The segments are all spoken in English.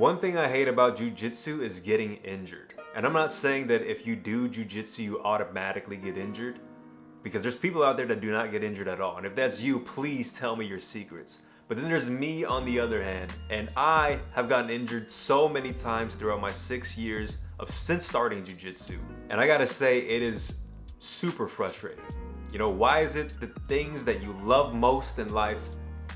One thing I hate about jujitsu is getting injured. And I'm not saying that if you do jujitsu, you automatically get injured, because there's people out there that do not get injured at all. And if that's you, please tell me your secrets. But then there's me on the other hand, and I have gotten injured so many times throughout my 6 years of since starting jujitsu. And I gotta say, it is super frustrating. Why is it the things that you love most in life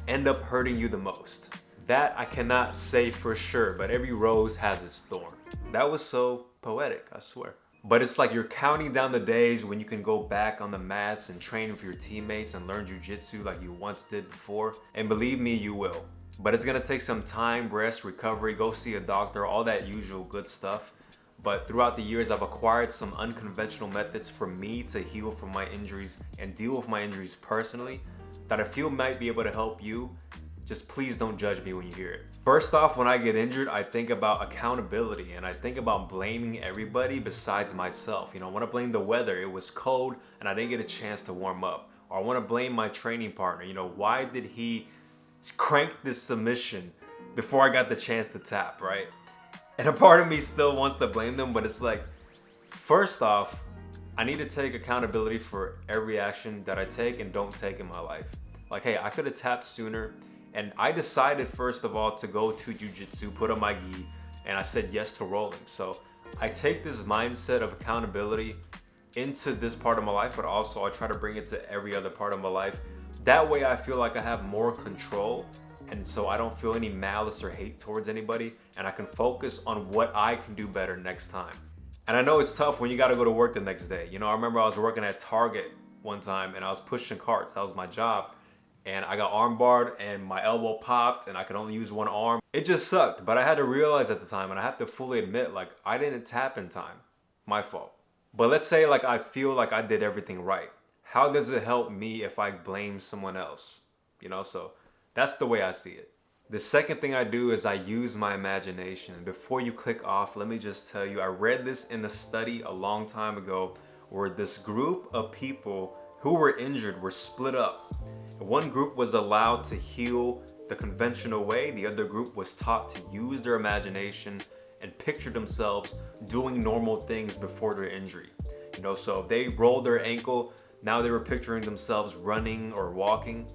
end up hurting you the most? That I cannot say for sure, but every rose has its thorn. That was so poetic, I swear. But it's like you're counting down the days when you can go back on the mats and train with your teammates and learn jujitsu like you once did before. And believe me, you will. But it's gonna take some time, rest, recovery, go see a doctor, all that usual good stuff. But throughout the years, I've acquired some unconventional methods for me to heal from my injuries and deal with my injuries personally that I feel might be able to help you. Just please don't judge me when you hear it. First off, when I get injured, I think about accountability and I think about blaming everybody besides myself. I want to blame the weather. It was cold and I didn't get a chance to warm up. Or I want to blame my training partner. Why did he crank this submission before I got the chance to tap, right? And a part of me still wants to blame them, but it's like, first off, I need to take accountability for every action that I take and don't take in my life. Like, hey, I could have tapped sooner. And I decided, first of all, to go to jujitsu, put on my gi, and I said yes to rolling. So I take this mindset of accountability into this part of my life, but also I try to bring it to every other part of my life. That way I feel like I have more control, and so I don't feel any malice or hate towards anybody, and I can focus on what I can do better next time. And I know it's tough when you gotta go to work the next day. I remember I was working at Target one time and I was pushing carts. That was my job. And I got armbarred and my elbow popped and I could only use one arm. It just sucked, but I had to realize at the time, and I have to fully admit, like, I didn't tap in time. My fault. But let's say like I feel like I did everything right. How does it help me if I blame someone else? So that's the way I see it. The second thing I do is I use my imagination. And before you click off, let me just tell you, I read this in a study a long time ago where this group of people who were injured were split up. One group was allowed to heal the conventional way. The other group was taught to use their imagination and picture themselves doing normal things before their injury. So if they rolled their ankle, now they were picturing themselves running or walking.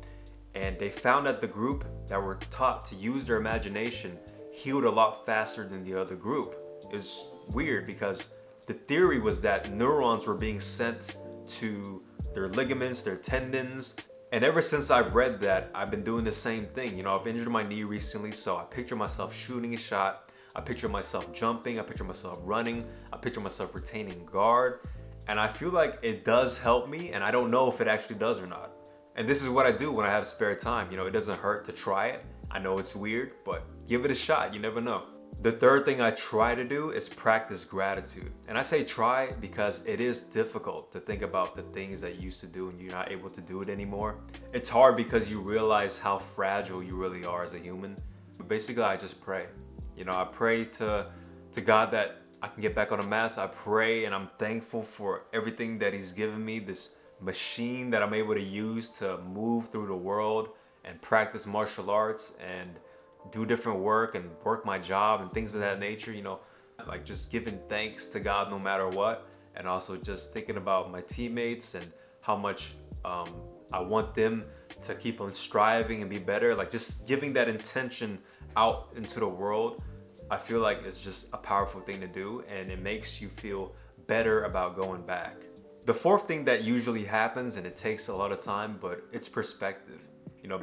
And they found that the group that were taught to use their imagination healed a lot faster than the other group. It was weird because the theory was that neurons were being sent to their ligaments, their tendons. And ever since I've read that, I've been doing the same thing. I've injured my knee recently, so I picture myself shooting a shot. I picture myself jumping. I picture myself running. I picture myself retaining guard. And I feel like it does help me, and I don't know if it actually does or not. And this is what I do when I have spare time. It doesn't hurt to try it. I know it's weird, but give it a shot. You never know. The third thing I try to do is practice gratitude. And I say try because it is difficult to think about the things that you used to do and you're not able to do it anymore. It's hard because you realize how fragile you really are as a human. But basically, I just pray. I pray to God that I can get back on the mats. I pray and I'm thankful for everything that He's given me, this machine that I'm able to use to move through the world and practice martial arts and do different work and work my job and things of that nature, like just giving thanks to God no matter what, and also just thinking about my teammates and how much I want them to keep on striving and be better, like just giving that intention out into the world. I feel like it's just a powerful thing to do, and it makes you feel better about going back. The fourth thing that usually happens, and it takes a lot of time, but it's perspective,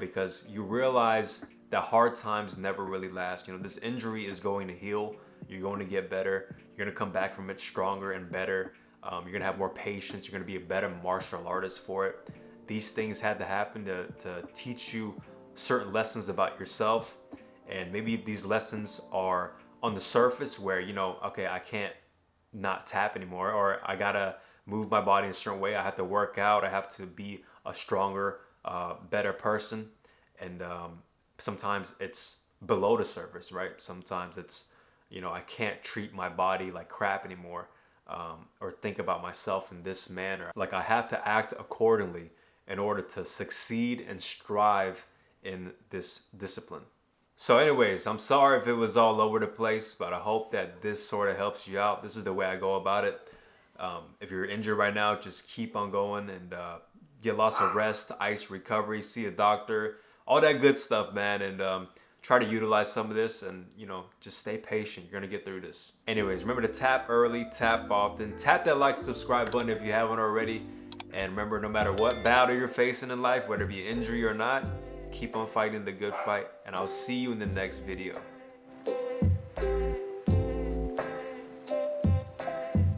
because you realize that hard times never really last. This injury is going to heal. You're going to get better. You're going to come back from it stronger and better. You're going to have more patience. You're going to be a better martial artist for it. These things had to happen to teach you certain lessons about yourself. And maybe these lessons are on the surface where, okay, I can't not tap anymore, or I got to move my body in a certain way. I have to work out. I have to be a stronger, better person. And sometimes it's below the surface, right? Sometimes it's, I can't treat my body like crap anymore, or think about myself in this manner. Like I have to act accordingly in order to succeed and strive in this discipline. So anyways, I'm sorry if it was all over the place, but I hope that this sort of helps you out. This is the way I go about it. If you're injured right now, just keep on going and get lots of rest, ice recovery, see a doctor, all that good stuff, man. And try to utilize some of this and, just stay patient. You're going to get through this. Anyways, remember to tap early, tap often, tap that like, subscribe button if you haven't already. And remember, no matter what battle you're facing in life, whether it be injury or not, keep on fighting the good fight, and I'll see you in the next video.